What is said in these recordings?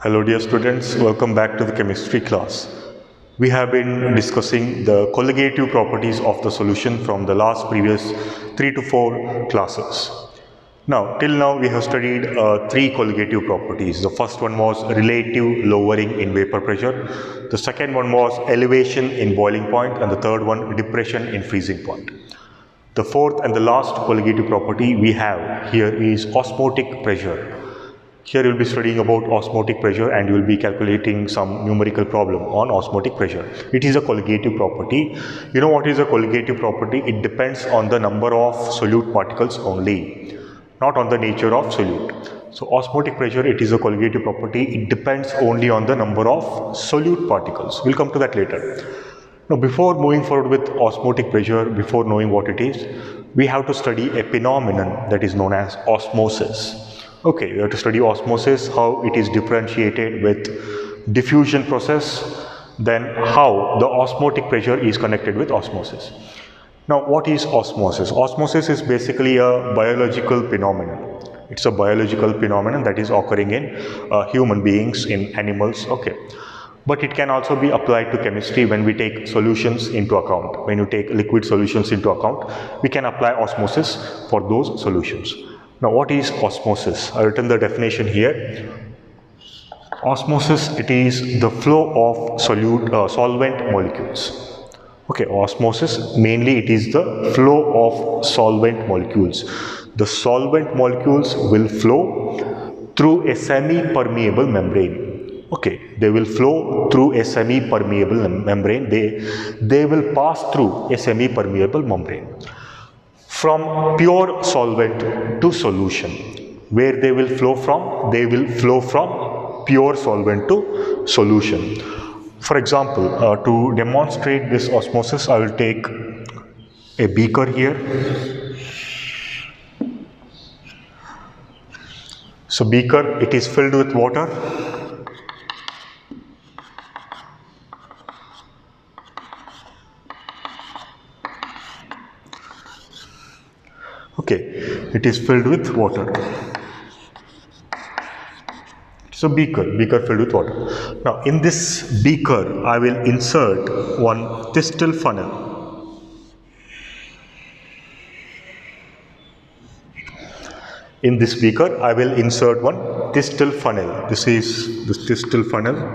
Hello dear students, welcome back to the chemistry class. We have been discussing the colligative properties of the solution from the last previous 3 to 4 classes. Now, till now we have studied 3 colligative properties. The first one was relative lowering in vapor pressure. The second one was elevation in boiling point, and the third one depression in freezing point. The fourth and the last colligative property we have here is osmotic pressure. Here you will be studying about osmotic pressure and you will be calculating some numerical problem on osmotic pressure. It is a colligative property. You know what is a colligative property? It depends on the number of solute particles only, not on the nature of solute. So osmotic pressure, it is a colligative property. It depends only on the number of solute particles. We'll come to that later. Now, before moving forward with osmotic pressure, before knowing what it is, we have to study a phenomenon that is known as osmosis. Okay, we have to study osmosis, how it is differentiated with diffusion process, then how the osmotic pressure is connected with osmosis. Now, what is osmosis? Osmosis is basically a biological phenomenon. It's a biological phenomenon that is occurring in human beings, in animals, okay. But it can also be applied to chemistry when we take solutions into account. When you take liquid solutions into account, we can apply osmosis for those solutions. Now, what is osmosis? I have written the definition here. Osmosis, it is the flow of solvent molecules. Okay, osmosis, mainly it is the flow of solvent molecules. The solvent molecules will flow through a semi-permeable membrane. Okay, they will flow through a semi-permeable membrane. They will pass through a semi-permeable membrane. From pure solvent to solution. Where they will flow from? They will flow from pure solvent to solution. For example, to demonstrate this osmosis, I will take a beaker here. So beaker, it is filled with water. Okay, it is filled with water. So beaker filled with water. Now in this beaker, I will insert one Thistle funnel. In this beaker, I will insert one Thistle funnel. This is the Thistle funnel.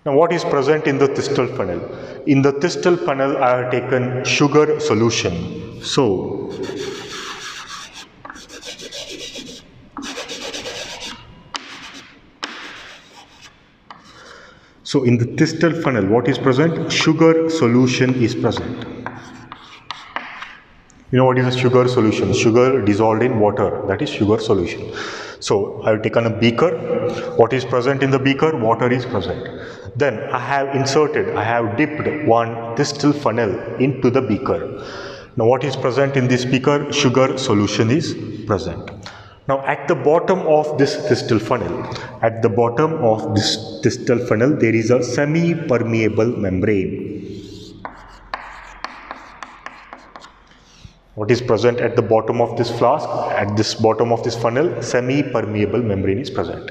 Now what is present in the Thistle funnel? In the Thistle funnel, I have taken sugar solution. So in the Thistle funnel, what is present? Sugar solution is present. You know what is a sugar solution? Sugar dissolved in water, that is sugar solution. So I have taken a beaker. What is present in the beaker? Water is present. Then I have dipped one Thistle funnel into the beaker. Now what is present in this beaker? Sugar solution is present. Now at the bottom of this Thistle funnel, there is a semi-permeable membrane. What is present at the bottom of this flask? At this bottom of this funnel, semi-permeable membrane is present.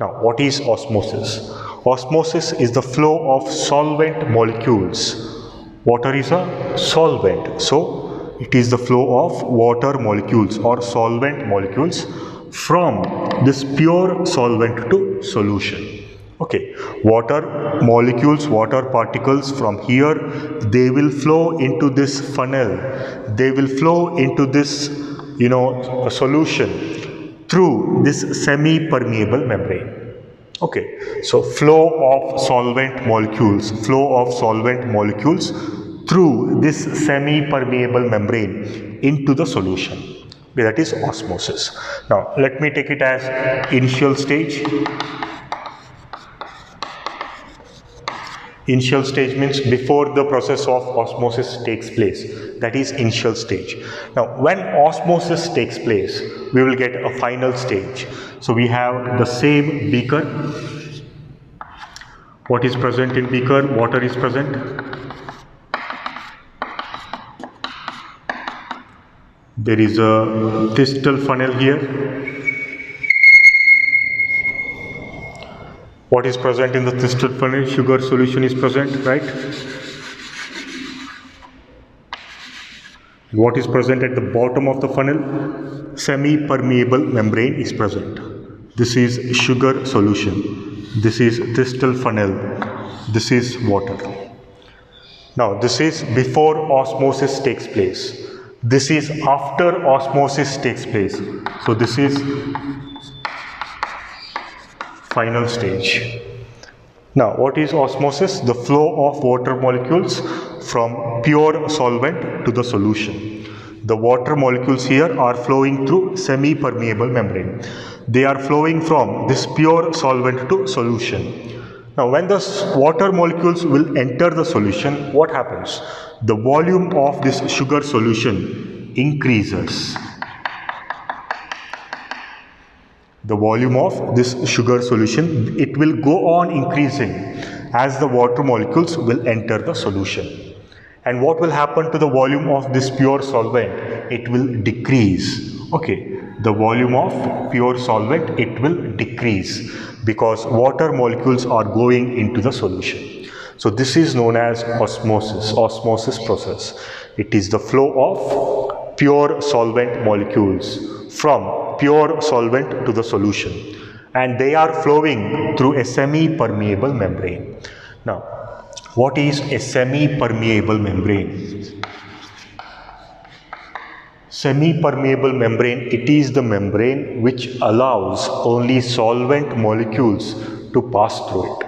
Now, what is osmosis? Osmosis is the flow of solvent molecules. Water is a solvent. So, it is the flow of water molecules or solvent molecules from this pure solvent to solution. Okay, water molecules, water particles from here, they will flow into this funnel. They will flow into this, solution through this semi-permeable membrane. Okay, so flow of solvent molecules through this semi-permeable membrane into the solution. Okay, that is osmosis. Now, let me take it as initial stage. Initial stage means before the process of osmosis takes place. That is initial stage. Now, when osmosis takes place, we will get a final stage. So, we have the same beaker. What is present in beaker? Water is present. There is a Thistle funnel here. What is present in the Thistle funnel? Sugar solution is present, right? What is present at the bottom of the funnel? Semi-permeable membrane is present. This is sugar solution. This is Thistle funnel. This is water. Now, this is before osmosis takes place. This is after osmosis takes place. So, this is final stage. Now, what is osmosis? The flow of water molecules from pure solvent to the solution. The water molecules here are flowing through semi-permeable membrane. They are flowing from this pure solvent to solution. Now, when the water molecules will enter the solution, what happens? The volume of this sugar solution increases. The volume of this sugar solution, it will go on increasing as the water molecules will enter the solution. And what will happen to the volume of this pure solvent? It will decrease. Okay, the volume of pure solvent, it will decrease because water molecules are going into the solution. So this is known as osmosis process. It is the flow of pure solvent molecules from pure solvent to the solution, and they are flowing through a semi-permeable membrane. Now, what is a semi-permeable membrane? Semi-permeable membrane, it is the membrane which allows only solvent molecules to pass through it.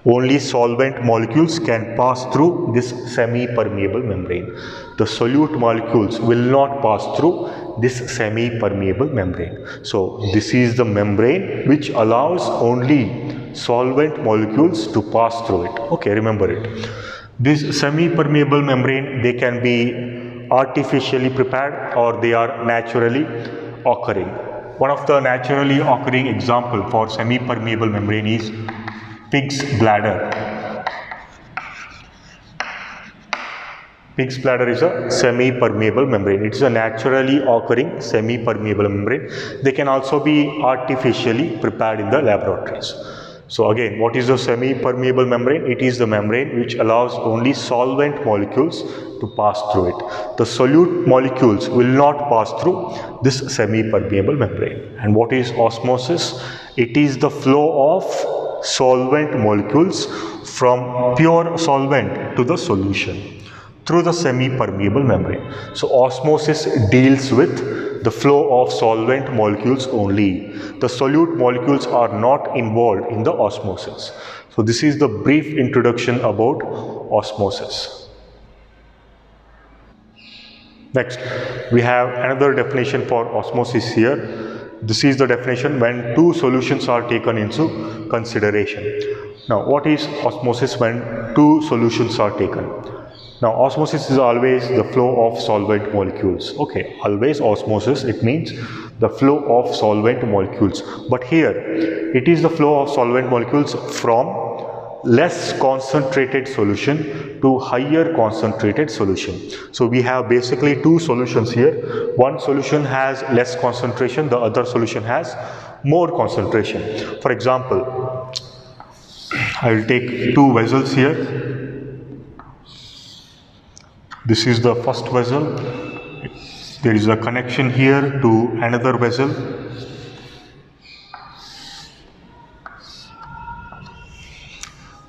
Only solvent molecules can pass through this semi-permeable membrane. The solute molecules will not pass through this semi-permeable membrane. So, this is the membrane which allows only solvent molecules to pass through it. Okay, remember it. This semi-permeable membrane, they can be artificially prepared or they are naturally occurring. One of the naturally occurring example for semi-permeable membrane is pig's bladder. Pig's bladder is a semi-permeable membrane. It is a naturally occurring semi-permeable membrane. They can also be artificially prepared in the laboratories. So again, what is the semi-permeable membrane? It is the membrane which allows only solvent molecules to pass through it. The solute molecules will not pass through this semi-permeable membrane. And what is osmosis? It is the flow of solvent molecules from pure solvent to the solution through the semi-permeable membrane. So osmosis deals with the flow of solvent molecules only. The solute molecules are not involved in the osmosis. So this is the brief introduction about osmosis. Next, we have another definition for osmosis here. This is the definition when two solutions are taken into consideration. Now, what is osmosis when two solutions are taken? Now, osmosis is always the flow of solvent molecules. Okay, always osmosis, it means the flow of solvent molecules. But here, it is the flow of solvent molecules from less concentrated solution to higher concentrated solution. So, we have basically two solutions here. One solution has less concentration, the other solution has more concentration. For example, I will take two vessels here. This is the first vessel. There is a connection here to another vessel.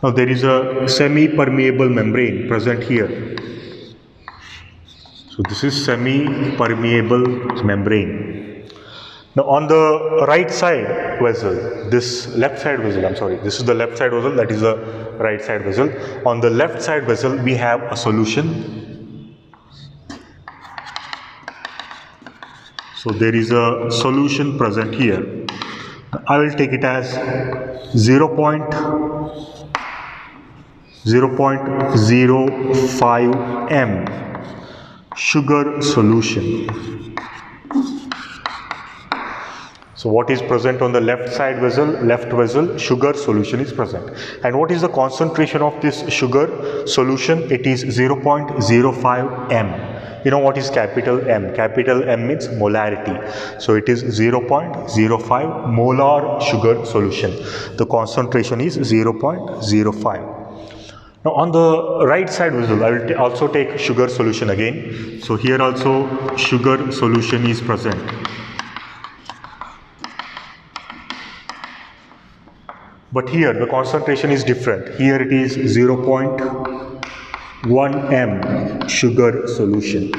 Now there is a semi-permeable membrane present here. So this is semi-permeable membrane. Now on the right side vessel, this left side vessel, I'm sorry, this is the left side vessel, that is the right side vessel. On the left side vessel, we have a solution. So there is a solution present here. I will take it as 0.05 m sugar solution. So what is present on the left side vessel? Left vessel, sugar solution is present. And what is the concentration of this sugar solution? It is 0.05 m. You know what is capital M? Capital M means molarity. So it is 0.05 molar sugar solution. The concentration is 0.05. Now on the right side vessel, I will also take sugar solution again. So here also sugar solution is present. But here the concentration is different. Here it is 0.1 m sugar solution.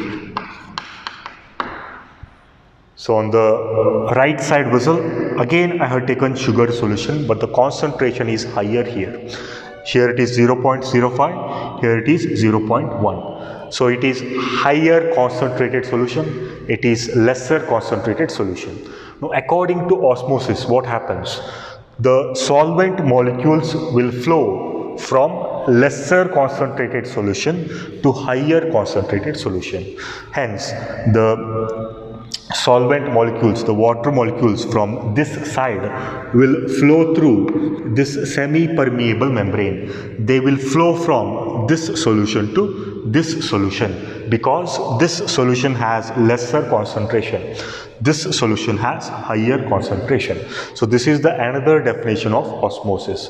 So on the right side vessel, again I have taken sugar solution, but the concentration is higher here. Here it is 0.05, here it is 0.1. So it is higher concentrated solution, it is lesser concentrated solution. Now according to osmosis, what happens? The solvent molecules will flow from lesser concentrated solution to higher concentrated solution. Hence, the solvent molecules, the water molecules from this side will flow through this semi-permeable membrane. They will flow from this solution to this solution because this solution has lesser concentration. This solution has higher concentration. So this is the another definition of osmosis.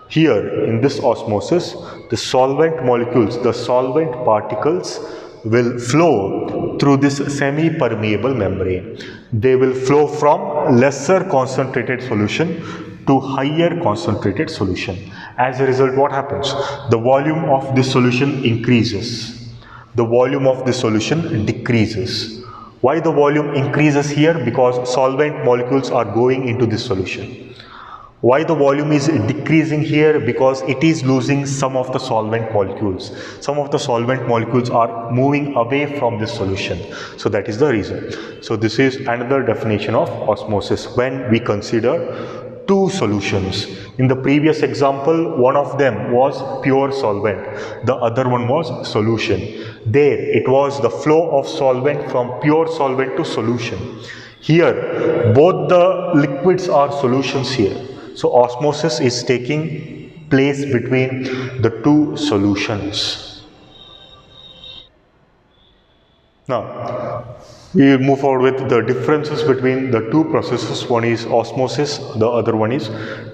Here in this osmosis, the solvent molecules, the solvent particles will flow through this semi-permeable membrane. They will flow from lesser concentrated solution to higher concentrated solution. As a result, what happens? The volume of this solution increases. The volume of this solution decreases. Why the volume increases here? Because solvent molecules are going into this solution. Why the volume is decreasing here? Because it is losing some of the solvent molecules. Some of the solvent molecules are moving away from this solution. So that is the reason. So this is another definition of osmosis when we consider two solutions. In the previous example, one of them was pure solvent. The other one was solution. There it was the flow of solvent from pure solvent to solution. Here both the liquids are solutions here. So osmosis is taking place between the two solutions. Now, we will move forward with the differences between the two processes. One is osmosis, the other one is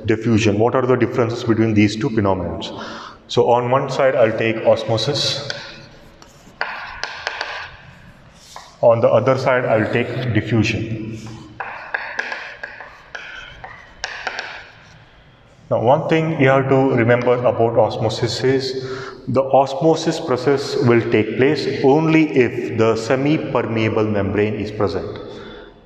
diffusion. What are the differences between these two phenomena? So on one side, I'll take osmosis. On the other side, I'll take diffusion. Now, one thing you have to remember about osmosis is the osmosis process will take place only if the semi-permeable membrane is present.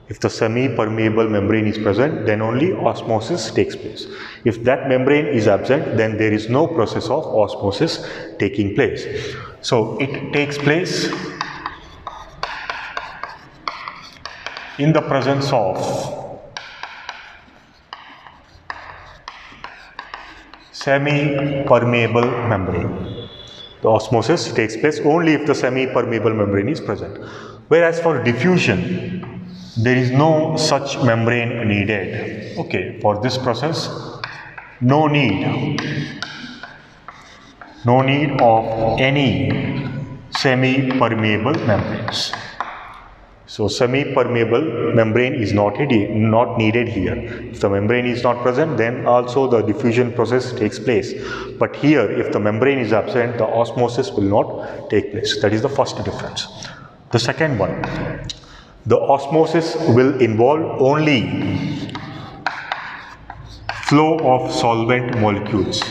If the semi-permeable membrane is present, then only osmosis takes place. If that membrane is absent, then there is no process of osmosis taking place. So, it takes place in the presence of semi-permeable membrane. The osmosis takes place only if the semi-permeable membrane is present. Whereas for diffusion, there is no such membrane needed. Okay, for this process, no need of any semi-permeable membranes. So semi-permeable membrane is not needed here. If the membrane is not present, then also the diffusion process takes place. But here, if the membrane is absent, the osmosis will not take place. That is the first difference. The second one, the osmosis will involve only flow of solvent molecules.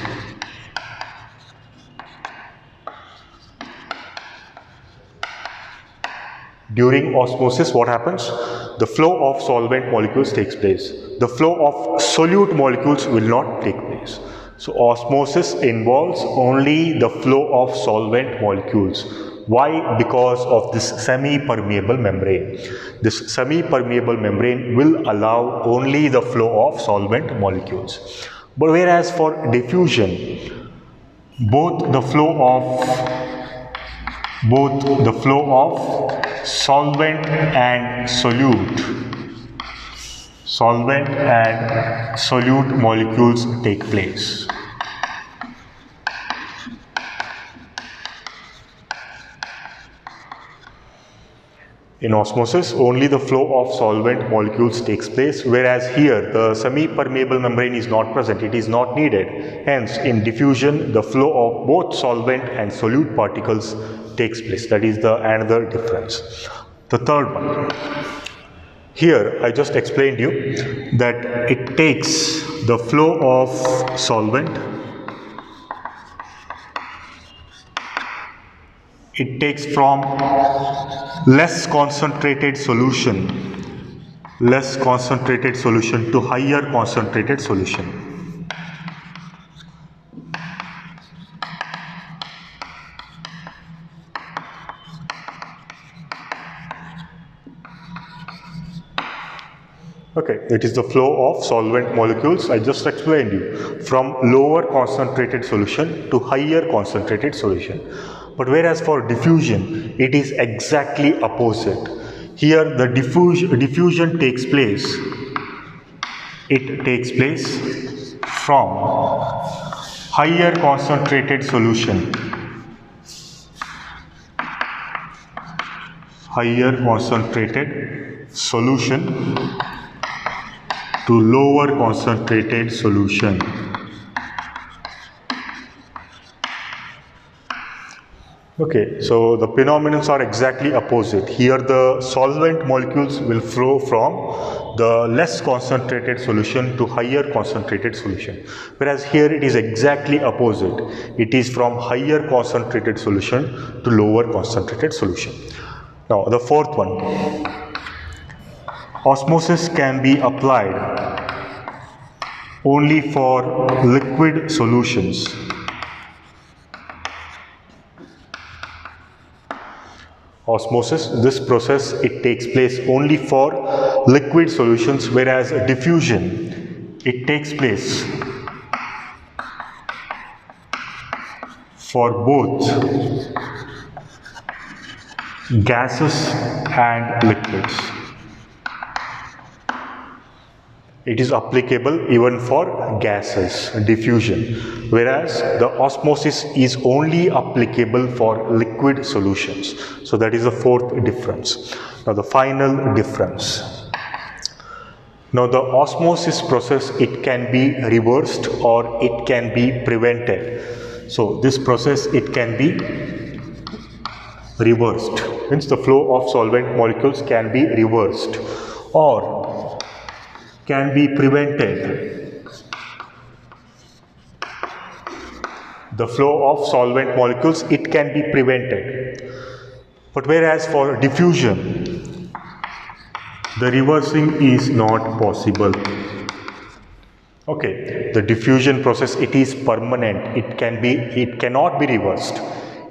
During osmosis, what happens? The flow of solvent molecules takes place. The flow of solute molecules will not take place. So osmosis involves only the flow of solvent molecules. Why? Because of this semi-permeable membrane. This semi-permeable membrane will allow only the flow of solvent molecules. But whereas for diffusion, both the flow of solvent and solute molecules take place. In osmosis, only the flow of solvent molecules takes place, whereas here the semi-permeable membrane is not present, it is not needed. Hence, in diffusion, the flow of both solvent and solute particles takes place. That is the another difference. The third one. Here, I just explained you that it takes the flow of solvent, it takes from less concentrated solution to higher concentrated solution. Okay, it is the flow of solvent molecules. I just explained you from lower concentrated solution to higher concentrated solution. But whereas for diffusion, it is exactly opposite. Here the diffusion takes place. It takes place from higher concentrated solution. Higher concentrated solution to lower concentrated solution. Okay, so the phenomena are exactly opposite. Here the solvent molecules will flow from the less concentrated solution to higher concentrated solution. Whereas here it is exactly opposite. It is from higher concentrated solution to lower concentrated solution. Now the fourth one. Osmosis can be applied only for liquid solutions. Osmosis, this process, it takes place only for liquid solutions, whereas diffusion, it takes place for both gases and liquids. It is applicable even for gases, diffusion, whereas the osmosis is only applicable for liquid solutions. So that is the fourth difference. Now the final difference. Now the osmosis process, it can be reversed or it can be prevented. So this process, it can be reversed. Means the flow of solvent molecules can be reversed or can be prevented. The flow of solvent molecules, it can be prevented. But whereas for diffusion, the reversing is not possible. Okay, the diffusion process, it is permanent. It cannot be reversed.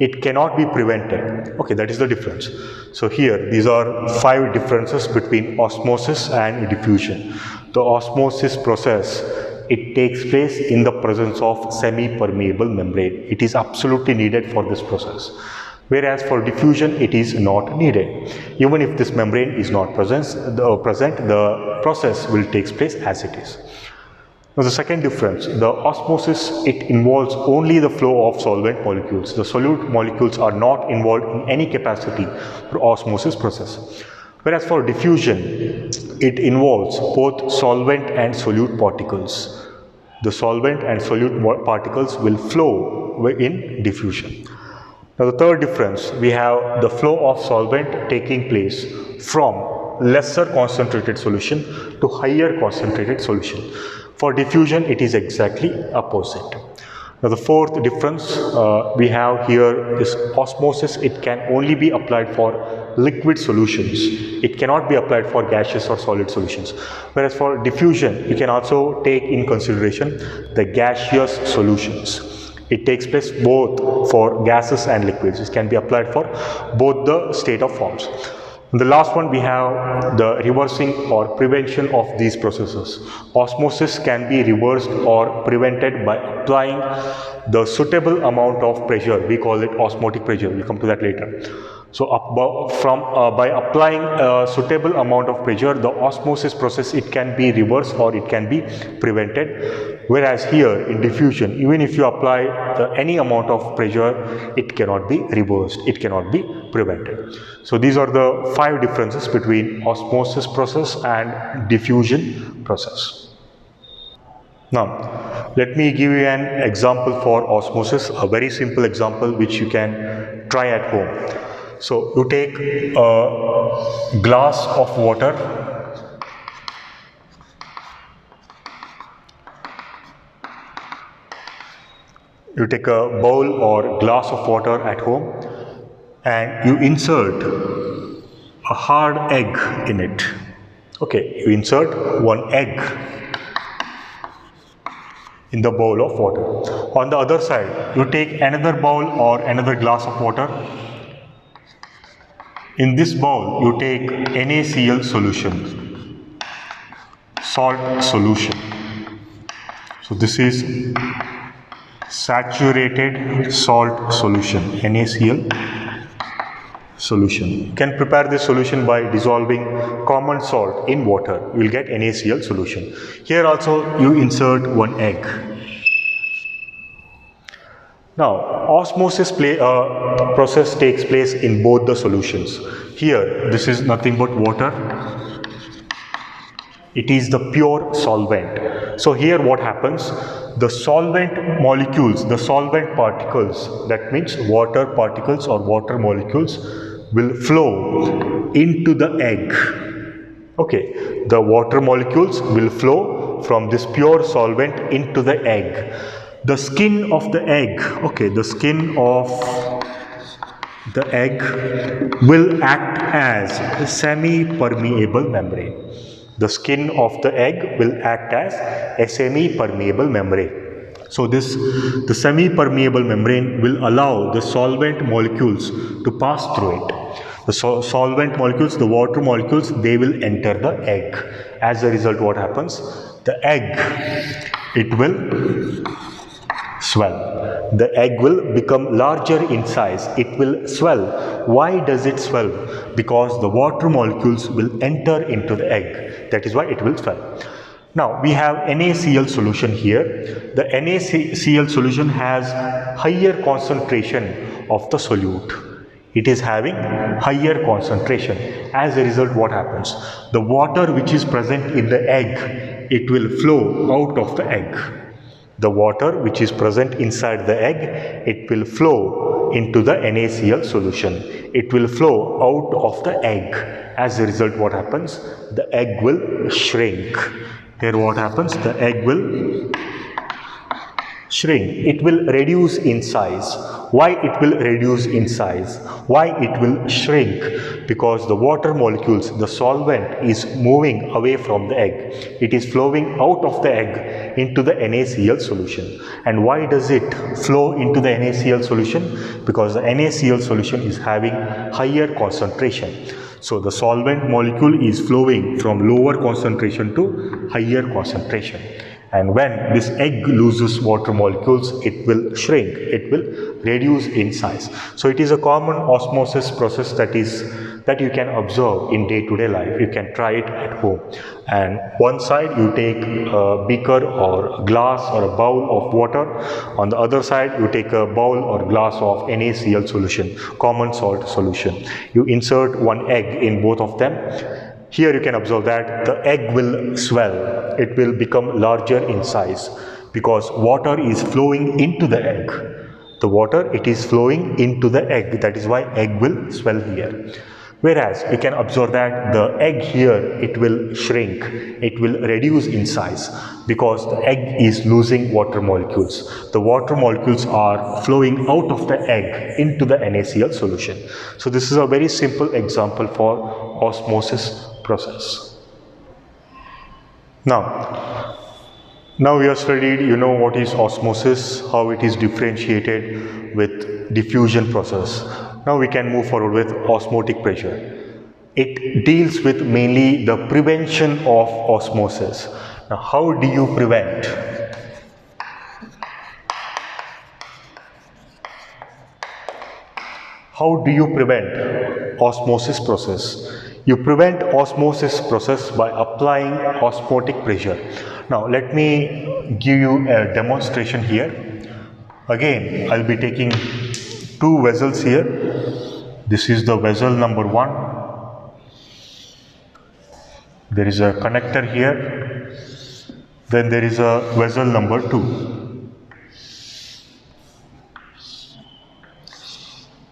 It cannot be prevented. Okay, that is the difference. So here, these are 5 differences between osmosis and diffusion. The osmosis process, it takes place in the presence of semi-permeable membrane. It is absolutely needed for this process. Whereas for diffusion, it is not needed. Even if this membrane is not present, the process will take place as it is. Now the second difference, the osmosis, it involves only the flow of solvent molecules. The solute molecules are not involved in any capacity for osmosis process. Whereas for diffusion, it involves both solvent and solute particles. The solvent and solute particles will flow in diffusion. Now the third difference, we have the flow of solvent taking place from lesser concentrated solution to higher concentrated solution. For diffusion, it is exactly opposite. Now the fourth difference we have here is osmosis, it can only be applied for liquid solutions. It cannot be applied for gaseous or solid solutions. Whereas for diffusion, you can also take in consideration the gaseous solutions. It takes place both for gases and liquids. It can be applied for both the state of forms. The last one, we have the reversing or prevention of these processes. Osmosis can be reversed or prevented by applying the suitable amount of pressure, we call it osmotic pressure, we'll come to that later. So by applying a suitable amount of pressure, the osmosis process, it can be reversed or it can be prevented. Whereas here in diffusion, even if you apply any amount of pressure, it cannot be reversed, it cannot be prevented. So these are the 5 differences between osmosis process and diffusion process. Now, let me give you an example for osmosis, a very simple example which you can try at home. So, you take a glass of water, you take a bowl or glass of water at home and you insert a hard egg in it. Okay, you insert one egg in the bowl of water. On the other side, you take another bowl or another glass of water. In this bowl, you take NaCl solution, salt solution. So this is saturated salt solution, NaCl solution. You can prepare this solution by dissolving common salt in water. You will get NaCl solution. Here also you insert one egg. Now, osmosis process takes place in both the solutions. Here, this is nothing but water. It is the pure solvent. So here what happens? The solvent molecules, the solvent particles, that means water particles or water molecules, will flow into the egg. Okay, the water molecules will flow from this pure solvent into the egg. The skin of the egg, okay, the skin of the egg will act as a semi-permeable membrane. The skin of the egg will act as a semi-permeable membrane. So the semi-permeable membrane will allow the solvent molecules to pass through it. The solvent molecules, the water molecules, they will enter the egg. As a result, what happens? The egg, it will swell. The egg will become larger in size. It will swell. Why does it swell? Because the water molecules will enter into the egg. That is why it will swell. Now we have NaCl solution here. The NaCl solution has higher concentration of the solute. It is having higher concentration. As a result, what happens? The water which is present in the egg, it will flow out of the egg. The water which is present inside the egg, it will flow into the NaCl solution. It will flow out of the egg. As a result, what happens? The egg will shrink. Here what happens? The egg will shrink. It will reduce in size. Why it will reduce in size? Why it will shrink? Because the water molecules, the solvent is moving away from the egg. It is flowing out of the egg into the NaCl solution. And why does it flow into the NaCl solution? Because the NaCl solution is having higher concentration. So the solvent molecule is flowing from lower concentration to higher concentration. And when this egg loses water molecules, it will shrink, it will reduce in size. So it is a common osmosis process that you can observe in day-to-day life. You can try it at home. And one side you take a beaker or a glass or a bowl of water. On the other side you take a bowl or glass of NaCl solution, common salt solution. You insert one egg in both of them. Here you can observe that the egg will swell. It will become larger in size because water is flowing into the egg. The water, it is flowing into the egg. That is why egg will swell here. Whereas you can observe that the egg here, it will shrink. It will reduce in size because the egg is losing water molecules. The water molecules are flowing out of the egg into the NaCl solution. So this is a very simple example for osmosis process. Now we have studied, what is osmosis, how it is differentiated with diffusion process. Now we can move forward with osmotic pressure. It deals with mainly the prevention of osmosis. Now how do you prevent? How do you prevent osmosis process? You prevent osmosis process by applying osmotic pressure. Now let me give you a demonstration here. Again, I'll be taking two vessels here. This is the vessel number 1. There is a connector here. Then there is a vessel number 2.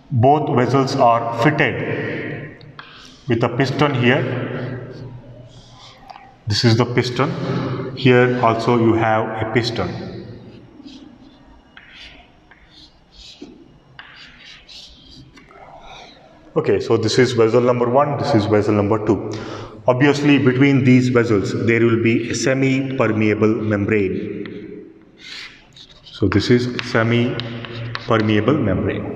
Both vessels are fitted with a piston here. This is the piston. Here also you have a piston. Okay, so this is vessel number 1, this is vessel number 2. Obviously, between these vessels, there will be a semi-permeable membrane. So this is semi-permeable membrane.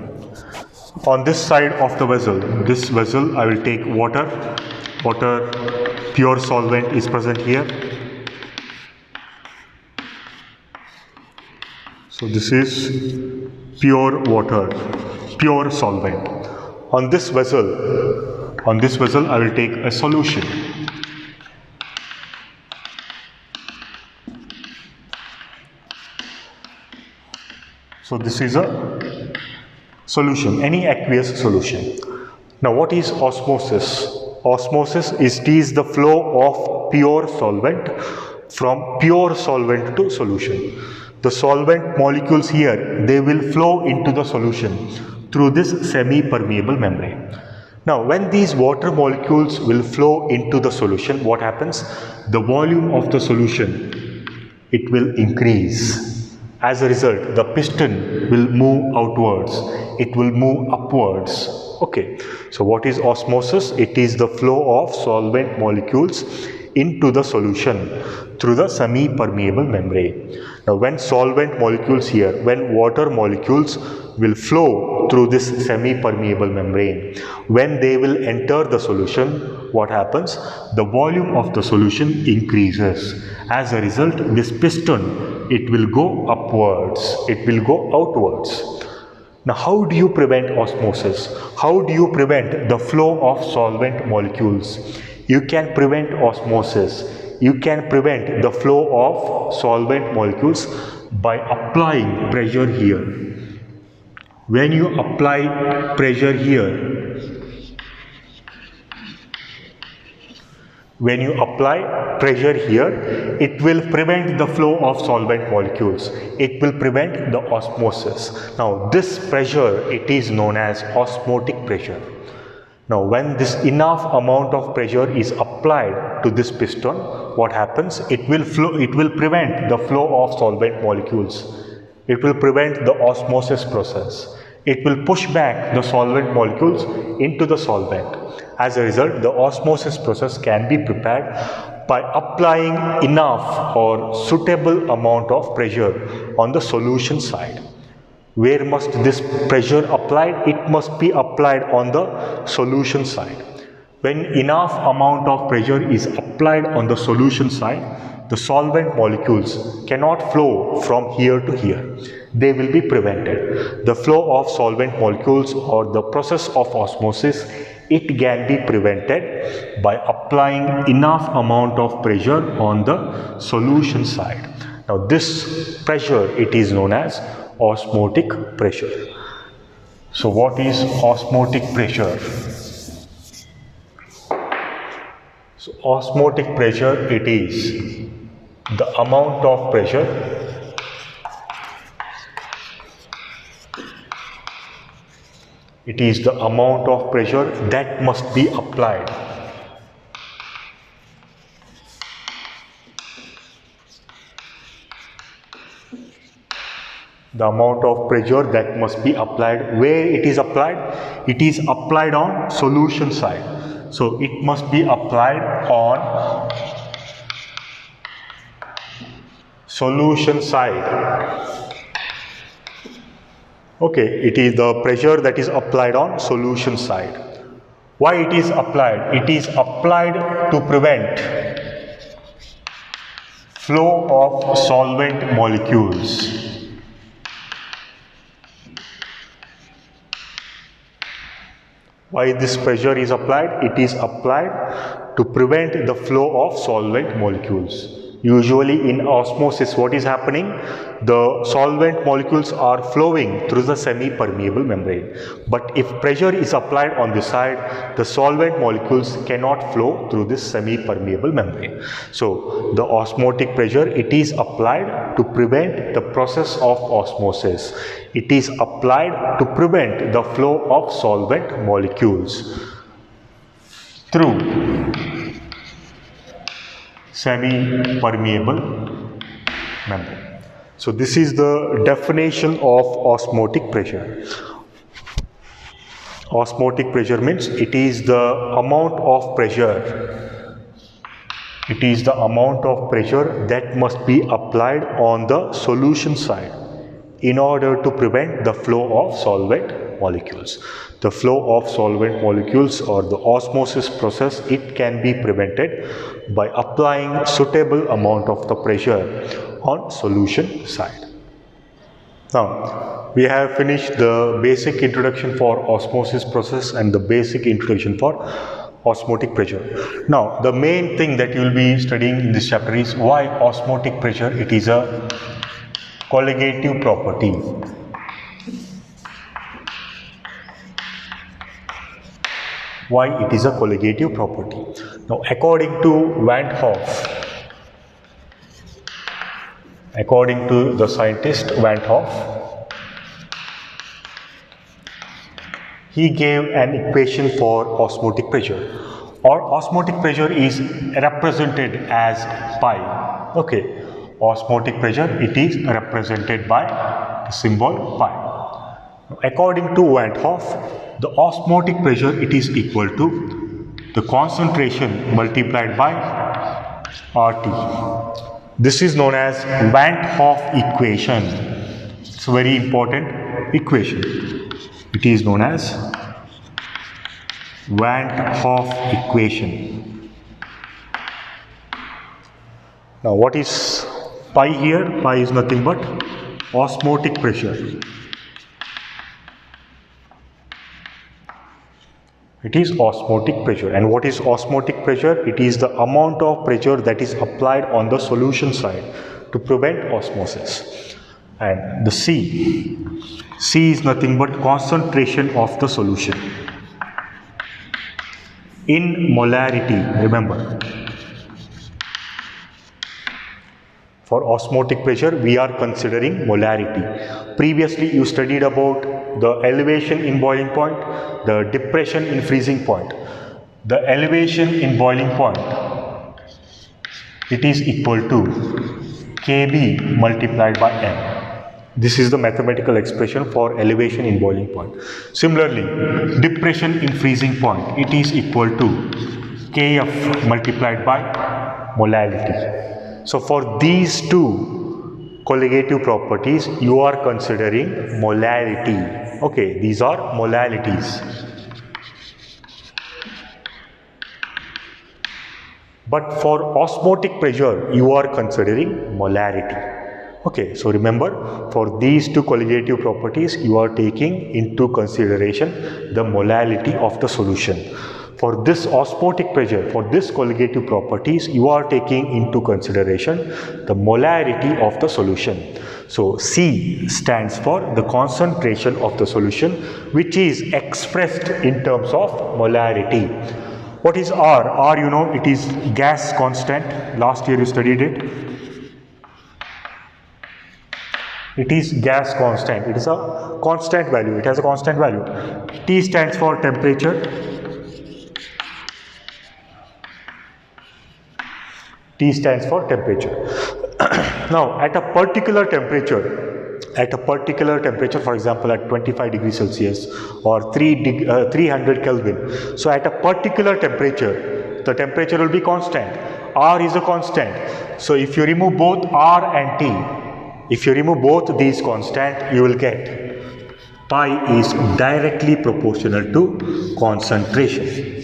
On this side of the vessel, this vessel, I will take water. Water, pure solvent is present here. So this is pure water, pure solvent. On this vessel, I will take a solution. So this is a solution, any aqueous solution. Now what is osmosis? Osmosis is the flow of pure solvent from pure solvent to solution. The solvent molecules here, they will flow into the solution through this semi-permeable membrane. Now when these water molecules will flow into the solution, what happens? The volume of the solution, it will increase. As a result, the piston will move outwards, it will move upwards. Okay, so what is osmosis? It is the flow of solvent molecules into the solution through the semi-permeable membrane. Now when solvent molecules here, when water molecules will flow through this semi-permeable membrane, when they will enter the solution, what happens? The volume of the solution increases. As a result, this piston, it will go upwards, it will go outwards. Now how do you prevent osmosis? How do you prevent the flow of solvent molecules? You can prevent osmosis. You can prevent the flow of solvent molecules by applying pressure here. When you apply pressure here, it will prevent the flow of solvent molecules. It will prevent the osmosis. Now this pressure, it is known as osmotic pressure. Now when this enough amount of pressure is applied to this piston, what happens? It will prevent the flow of solvent molecules. It will prevent the osmosis process. It will push back the solvent molecules into the solvent. As a result, the osmosis process can be prepared by applying enough or suitable amount of pressure on the solution side. Where must this pressure applied? It must be applied on the solution side. When enough amount of pressure is applied on the solution side, the solvent molecules cannot flow from here to here. They will be prevented. The flow of solvent molecules or the process of osmosis, it can be prevented by applying enough amount of pressure on the solution side. Now this pressure, it is known as osmotic pressure. So what is osmotic pressure? So osmotic pressure, it is the amount of pressure that must be applied where it is applied? It is applied on solution side. So it must be applied on solution side. Okay, it is the pressure that is applied on solution side. Why it is applied? It is applied to prevent flow of solvent molecules. Why this pressure is applied? It is applied to prevent the flow of solvent molecules. Usually in osmosis, what is happening? The solvent molecules are flowing through the semi-permeable membrane. But if pressure is applied on this side, the solvent molecules cannot flow through this semi-permeable membrane. So the osmotic pressure, it is applied to prevent the process of osmosis. It is applied to prevent the flow of solvent molecules through semi-permeable membrane. So this is the definition of osmotic pressure. Osmotic pressure means it is the amount of pressure. It is the amount of pressure that must be applied on the solution side in order to prevent the flow of solvent molecules. The flow of solvent molecules or the osmosis process, it can be prevented by applying suitable amount of the pressure on solution side. Now, we have finished the basic introduction for osmosis process and the basic introduction for osmotic pressure. Now, the main thing that you will be studying in this chapter is why osmotic pressure, it is a colligative property. Why it is a colligative property. Now, according to Van 't Hoff, according to the scientist Van 't Hoff, he gave an equation for osmotic pressure, or osmotic pressure is represented as pi. Okay, osmotic pressure, it is represented by the symbol pi. According to Van 't Hoff, the osmotic pressure, it is equal to the concentration multiplied by RT. This is known as Van 't Hoff equation. It's a very important equation. It is known as Van 't Hoff equation. Now, what is pi here? Pi is nothing but osmotic pressure. It is osmotic pressure. And what is osmotic pressure? It is the amount of pressure that is applied on the solution side to prevent osmosis. And the C is nothing but concentration of the solution in molarity. Remember, for osmotic pressure, we are considering molarity. Previously, you studied about the elevation in boiling point, the depression in freezing point. The elevation in boiling point, it is equal to Kb multiplied by m. This is the mathematical expression for elevation in boiling point. Similarly, depression in freezing point, it is equal to Kf multiplied by molality. So for these two colligative properties, you are considering molarity. Okay, these are molarities. But for osmotic pressure, you are considering molarity. Okay, so remember, for these two colligative properties, you are taking into consideration the molality of the solution. For this osmotic pressure, for this colligative properties, you are taking into consideration the molarity of the solution. So C stands for the concentration of the solution, which is expressed in terms of molarity. What is R? R, you know, it is gas constant. Last year you studied it. It is gas constant. It is a constant value. It has a constant value. T stands for temperature. T stands for temperature. Now, at a particular temperature, for example, at 25 degrees Celsius or 300 Kelvin. So, at a particular temperature, the temperature will be constant. R is a constant. So, if you remove both R and T, if you remove both these constant, you will get pi is directly proportional to concentration.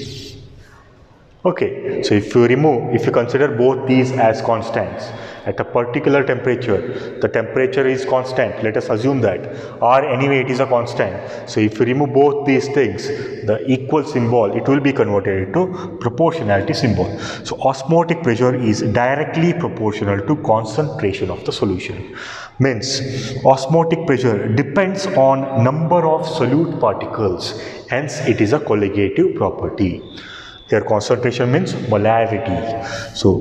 Okay, so if you consider both these as constants at a particular temperature, the temperature is constant. Let us assume that, or anyway it is a constant. So if you remove both these things, the equal symbol, it will be converted into proportionality symbol. So osmotic pressure is directly proportional to concentration of the solution. Means osmotic pressure depends on number of solute particles, hence it is a colligative property. Here concentration means molarity. So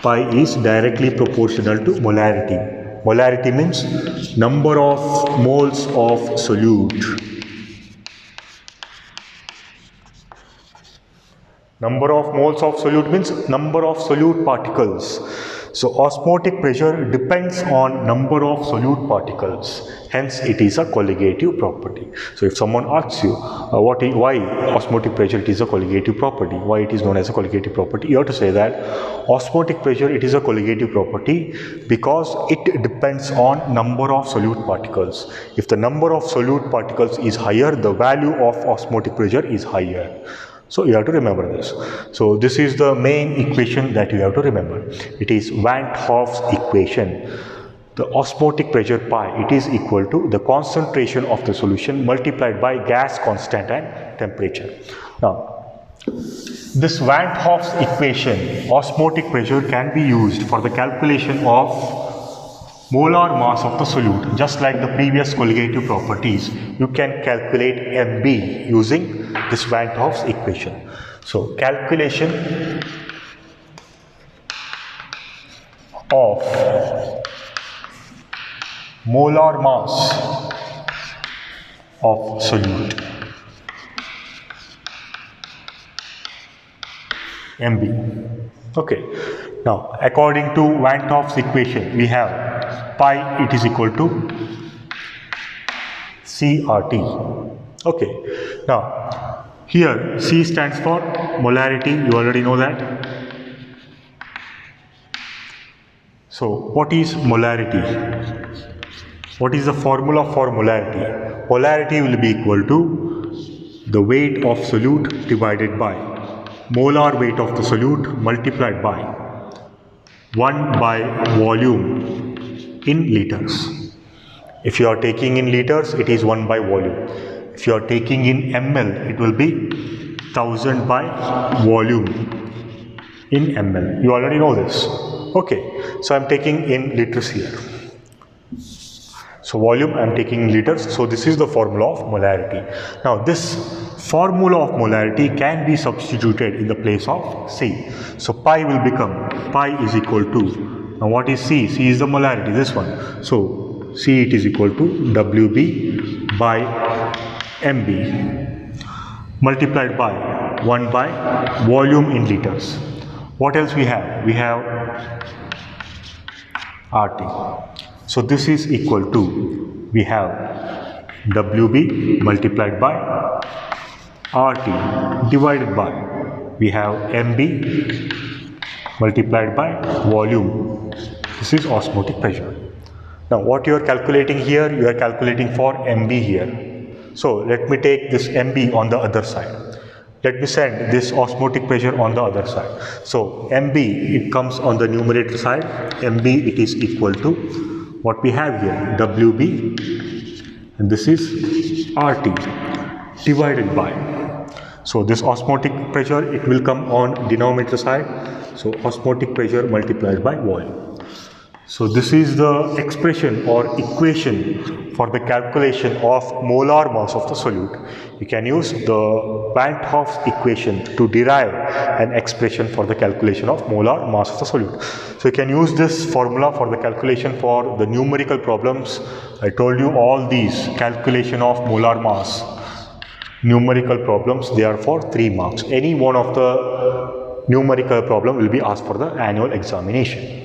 pi is directly proportional to molarity. Molarity means number of moles of solute. Number of moles of solute means number of solute particles. So osmotic pressure depends on number of solute particles. Hence it is a colligative property. So if someone asks you why osmotic pressure, it is a colligative property, why it is known as a colligative property, you have to say that osmotic pressure, it is a colligative property because it depends on number of solute particles. If the number of solute particles is higher, the value of osmotic pressure is higher. So you have to remember this. So this is the main equation that you have to remember. It is Van't Hoff's equation. The osmotic pressure pi, it is equal to the concentration of the solution multiplied by gas constant and temperature. Now, this Van't Hoff's equation, osmotic pressure, can be used for the calculation of molar mass of the solute. Just like the previous colligative properties, you can calculate Mb using this Van't Hoff's equation. So calculation of molar mass of solute, Mb. Okay. Now, according to Van't Hoff's equation, we have pi, it is equal to CRT. Okay. Now, here C stands for molarity. You already know that. So, what is molarity? What is the formula for molarity? Molarity will be equal to the weight of solute divided by molar weight of the solute multiplied by 1 by volume in liters. If you are taking in liters, it is 1 by volume. If you are taking in ml, it will be 1000 by volume in ml. You already know this. Okay, so I am taking in liters here. So volume I am taking in liters. So this is the formula of molarity. Now this formula of molarity can be substituted in the place of C. So pi will become, pi is equal to, now what is C? C is the molarity, this one. So C, it is equal to WB by MB multiplied by 1 by volume in liters. What else we have? We have RT. So this is equal to, we have WB multiplied by RT divided by, we have MB multiplied by volume. This is osmotic pressure. Now what you are calculating here, you are calculating for MB here. So let me take this MB on the other side. Let me send this osmotic pressure on the other side. So MB, it comes on the numerator side. MB, it is equal to what we have here, WB, and this is RT divided by. So this osmotic pressure, it will come on denominator side. So osmotic pressure multiplied by volume. So this is the expression or equation for the calculation of molar mass of the solute. You can use the Van't Hoff's equation to derive an expression for the calculation of molar mass of the solute. So you can use this formula for the calculation for the numerical problems. I told you all these calculation of molar mass numerical problems, they are for 3 marks. Any one of the numerical problem will be asked for the annual examination.